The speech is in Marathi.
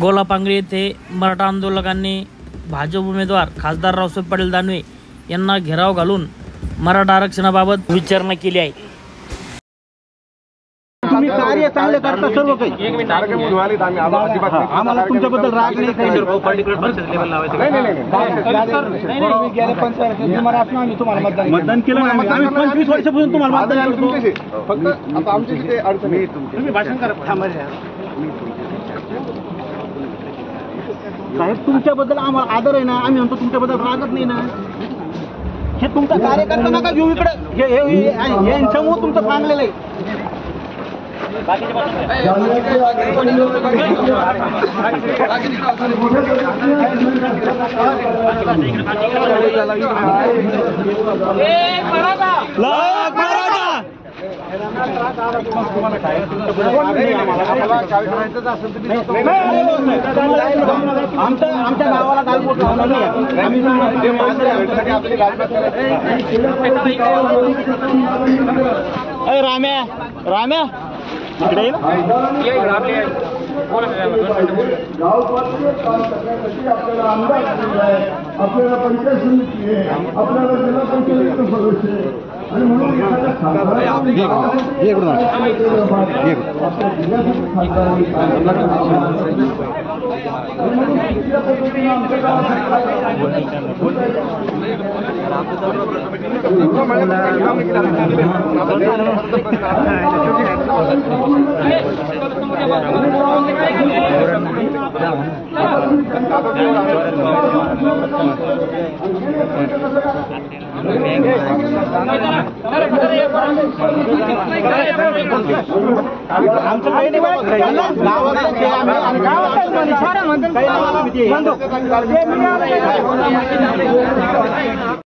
गोलापांगरी येथे मराठा आंदोलकांनी भाजप उमेदवार खासदार रावसाहेब पाटील दानवे यांना घेराव घालून मराठा आरक्षणाबाबत विचारणा केली आहे। तुम्ही कार्य चांगले करता सर्व काही आम्हाला तुमच्याबद्दल राग नाही काही मतदान केलं आम्ही 25 वर्षापासून तुम्हाला मतदान करतो। फक्त आता आमची काही अडचण नाही, तुम्ही भाषण करा साहेब। तुमच्याबद्दल आम्हाला आदर आहे ना, आम्ही म्हणतो तुमच्याबद्दल रागत नाही ना। हे तुमचं कार्य करता नका घेऊ इकडे, यांच्यामुळे तुमचं चांगलेलं आहे। आमच्या गावाला राम्या राम्या इकडे येईल आपल्याला आमदार आपल्याला पंचायत समिती आहे, आपल्याला जिल्हा पंचायत सदस्य आहे आणि म्हणून आमचं काही नाही गावात